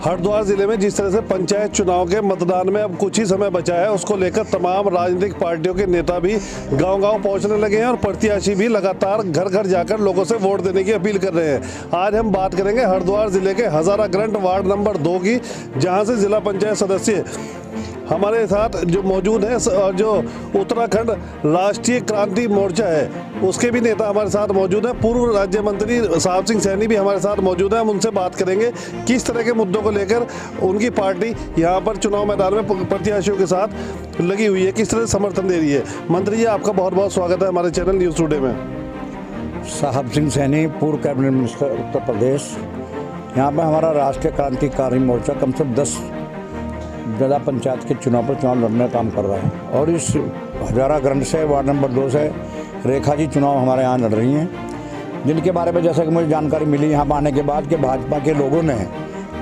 हरिद्वार जिले में जिस तरह से पंचायत चुनाव के मतदान में अब कुछ ही समय बचा है, उसको लेकर तमाम राजनीतिक पार्टियों के नेता भी गांव-गांव पहुंचने लगे हैं और प्रत्याशी भी लगातार घर घर जाकर लोगों से वोट देने की अपील कर रहे हैं। आज हम बात करेंगे हरिद्वार जिले के हजारा ग्रंट वार्ड नंबर 2 की, जहां से जिला पंचायत सदस्य हमारे साथ जो मौजूद है और जो उत्तराखंड राष्ट्रीय क्रांति मोर्चा है उसके भी नेता हमारे साथ मौजूद हैं। पूर्व राज्य मंत्री साहब सिंह सैनी भी हमारे साथ मौजूद हैं। हम उनसे बात करेंगे किस तरह के मुद्दों को लेकर उनकी पार्टी यहाँ पर चुनाव मैदान में प्रत्याशियों के साथ लगी हुई है, किस तरह से समर्थन दे रही है। मंत्री जी, आपका बहुत बहुत स्वागत है हमारे चैनल न्यूज़ टुडे में। साहब सिंह सैनी, पूर्व कैबिनेट मिनिस्टर उत्तर प्रदेश। यहाँ पर हमारा राष्ट्रीय क्रांतिकारी मोर्चा कम से कम 10 जिला पंचायत के चुनाव लड़ने का काम कर रहा है और इस हजारा ग्रंट से वार्ड नंबर 2 से रेखा जी चुनाव हमारे यहाँ लड़ रही हैं, जिनके बारे में जैसा कि मुझे जानकारी मिली यहाँ पर आने के बाद कि भाजपा के लोगों ने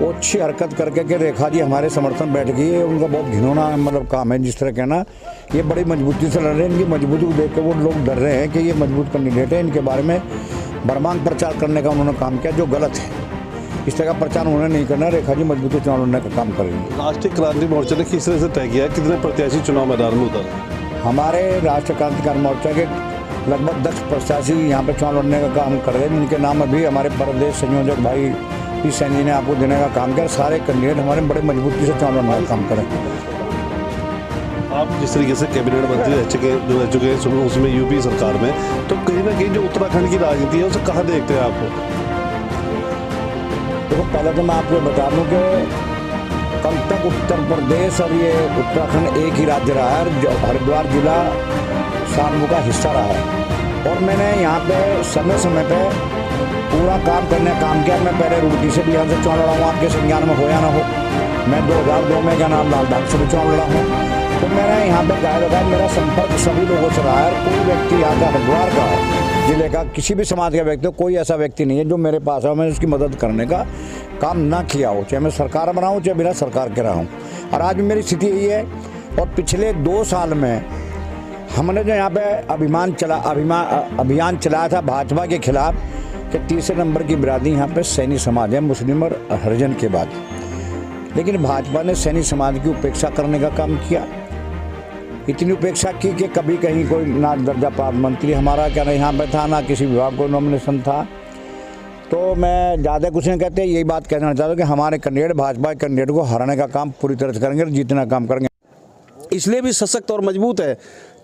वो अच्छी हरकत करके कि रेखा जी हमारे समर्थन बैठ गई है। उनका बहुत घिनौना काम है, जिस तरह कहना ये बड़ी मजबूती से लड़ रहे हैं। इनकी मजबूती को देख के वो लोग डर रहे हैं कि ये मजबूत कैंडिडेट है। इनके बारे में बरमांग प्रचार करने का उन्होंने काम किया, जो गलत है। इस तरह का प्रचार उन्होंने नहीं करना। रेखा जी मजबूती चुनाव लड़ने का काम करेंगे। राष्ट्रीय क्रांति मोर्चा ने किस तरह से तय किया है, कितने प्रत्याशी चुनाव मैदान में उतरे? हमारे राष्ट्रीय क्रांतिकारी मोर्चा के लगभग 10 प्रत्याशी यहाँ पे चुनाव लड़ने का काम कर रहे हैं। इनके नाम अभी हमारे प्रदेश संयोजक भाई पी सैनी ने आपको देने का काम किया। सारे कैंडिडेट हमारे बड़े मजबूती से चुनाव लड़ने का काम करें। आप जिस तरीके से कैबिनेट मंत्री रह चुके हैं उसमें यूपी सरकार में, तो कहीं ना कहीं जो उत्तराखंड की राजनीति है उसे कहाँ देखते हैं आप? देखो, पहले तो मैं आपको बता दूं कि कल तक उत्तर प्रदेश और ये उत्तराखंड एक ही राज्य रहा है। हरिद्वार जिला सानू का हिस्सा रहा है और मैंने यहाँ पे समय समय पे पूरा काम करने का काम किया। मैं पहले रुड़की से भी यहाँ से चुनाव लड़ा हूँ, आपके संज्ञान में हो या ना हो। मैं 2002 में क्या नाम लालबाग से भी चुनाव लड़ा हूँ। तो मैंने यहाँ पे गाय लगाया, मेरा संपर्क सभी लोगों से रहा है। कोई व्यक्ति यहाँ का हरिद्वार का जिले का किसी भी समाज का व्यक्ति हो, कोई ऐसा व्यक्ति नहीं है जो मेरे पास है मैं उसकी मदद करने का काम ना किया हो, चाहे मैं सरकार में रहा हूँ चाहे बिना सरकार के रहा हूँ। और आज भी मेरी स्थिति यही है। और पिछले 2 साल में हमने जो यहाँ पे अभियान चलाया था भाजपा के खिलाफ कि तीसरे नंबर की बिरादरी यहाँ पे सैनी समाज है, मुस्लिम और हरिजन के बाद। लेकिन भाजपा ने सैनी समाज की उपेक्षा करने का काम किया। इतनी उपेक्षा की कि कभी कहीं कोई ना दर्जा प्राप्त मंत्री हमारा क्या यहाँ पे था, ना किसी विभाग को नॉमिनेशन था। तो मैं ज़्यादा कुछ नहीं कहते, यही बात कहना चाहता हूँ कि हमारे कैंडिडेट भाजपा के कैंडिडेट को हराने का काम पूरी तरह से करेंगे और जीतने का काम करेंगे। इसलिए भी सशक्त और मजबूत है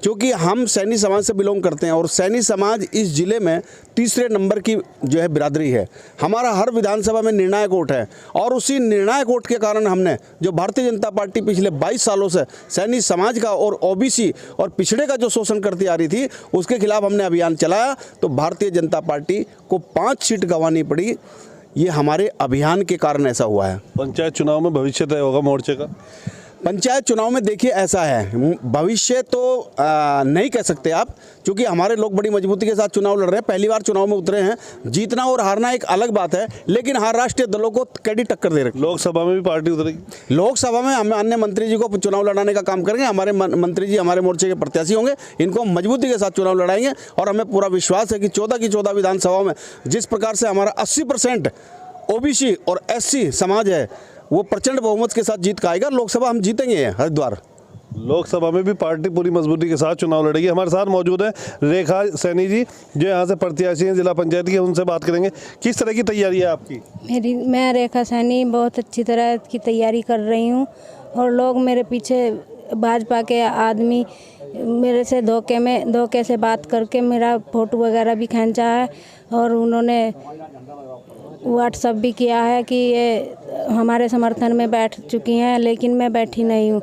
क्योंकि हम सैनी समाज से बिलोंग करते हैं और सैनी समाज इस जिले में तीसरे नंबर की जो है बिरादरी है। हमारा हर विधानसभा में निर्णायक वोट है और उसी निर्णायक वोट के कारण हमने जो भारतीय जनता पार्टी पिछले 22 सालों से सैनी समाज का और ओबीसी और पिछड़े का जो शोषण करती आ रही थी उसके खिलाफ हमने अभियान चलाया। तो भारतीय जनता पार्टी को 5 सीट गंवानी पड़ी। ये हमारे अभियान के कारण ऐसा हुआ है। पंचायत चुनाव में भविष्य तय होगा मोर्चे का? पंचायत चुनाव में देखिए ऐसा है, भविष्य तो नहीं कह सकते आप, क्योंकि हमारे लोग बड़ी मजबूती के साथ चुनाव लड़ रहे हैं। पहली बार चुनाव में उतरे हैं। जीतना और हारना एक अलग बात है, लेकिन हर राष्ट्रीय दलों को कड़ी टक्कर दे रही। लोकसभा में भी पार्टी उतरेगी? लोकसभा में हम अन्य मंत्री जी को चुनाव लड़ाने का काम करेंगे। हमारे मंत्री जी हमारे मोर्चे के प्रत्याशी होंगे, इनको हम मजबूती के साथ चुनाव लड़ाएंगे और हमें पूरा विश्वास है कि 14 की 14 विधानसभाओं में जिस प्रकार से हमारा 80% ओबीसी और एससी समाज है वो प्रचंड बहुमत के साथ जीत का आएगा। लोकसभा हम जीतेंगे हरिद्वार। लोकसभा में भी पार्टी पूरी मजबूती के साथ चुनाव लड़ेगी। हमारे साथ मौजूद है रेखा सैनी जी, जो यहाँ से प्रत्याशी हैं जिला पंचायत की। उनसे बात करेंगे, किस तरह की तैयारी है आपकी? मैं रेखा सैनी बहुत अच्छी तरह की तैयारी कर रही हूँ और लोग मेरे पीछे भाजपा के आदमी मेरे से धोखे से बात करके मेरा फोटो वगैरह भी खींचा है और उन्होंने व्हाट्सएप भी किया है कि ये हमारे समर्थन में बैठ चुकी हैं, लेकिन मैं बैठी नहीं हूँ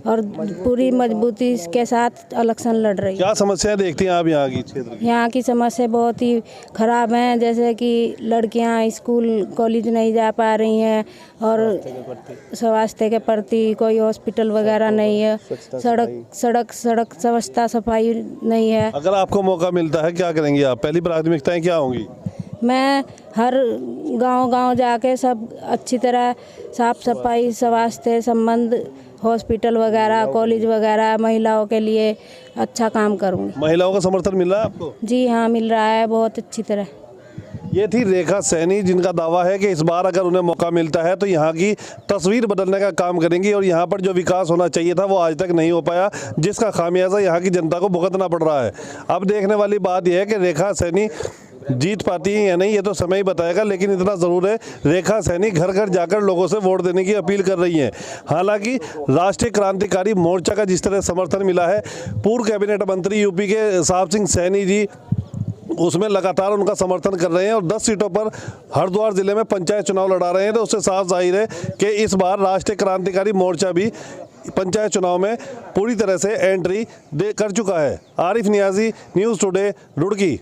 और पूरी मजबूती के साथ इलेक्शन लड़ रही हूँ। क्या समस्याएं देखती हैं आप यहाँ की क्षेत्र की? यहाँ की समस्या बहुत ही खराब हैं, जैसे कि लड़कियाँ स्कूल कॉलेज नहीं जा पा रही हैं और स्वास्थ्य के प्रति कोई हॉस्पिटल वगैरह नहीं है, सड़क स्वच्छता सफाई नहीं है। अगर आपको मौका मिलता है क्या करेंगी आप? पहली प्राथमिकताएं क्या होंगी? मैं हर गांव जाके सब अच्छी तरह साफ सफाई, स्वास्थ्य संबंध, हॉस्पिटल वगैरह, कॉलेज वगैरह, महिलाओं के लिए अच्छा काम करूँगी। महिलाओं का समर्थन मिल रहा है आपको? जी हाँ, मिल रहा है बहुत अच्छी तरह। ये थी रेखा सैनी, जिनका दावा है कि इस बार अगर उन्हें मौका मिलता है तो यहाँ की तस्वीर बदलने का काम करेंगी और यहाँ पर जो विकास होना चाहिए था वो आज तक नहीं हो पाया, जिसका खामियाजा यहाँ की जनता को भुगतना पड़ रहा है। अब देखने वाली बात यह है कि रेखा सैनी जीत पाती हैं या नहीं, ये तो समय ही बताएगा। लेकिन इतना ज़रूर है, रेखा सैनी घर घर जाकर लोगों से वोट देने की अपील कर रही हैं। हालांकि राष्ट्रीय क्रांतिकारी मोर्चा का जिस तरह समर्थन मिला है, पूर्व कैबिनेट मंत्री यूपी के साहब सिंह सैनी जी उसमें लगातार उनका समर्थन कर रहे हैं और 10 सीटों पर हरिद्वार जिले में पंचायत चुनाव लड़ा रहे हैं, तो उससे साफ जाहिर है कि इस बार राष्ट्रीय क्रांतिकारी मोर्चा भी पंचायत चुनाव में पूरी तरह से एंट्री कर चुका है। Arif Niazi, news today, Roorkee.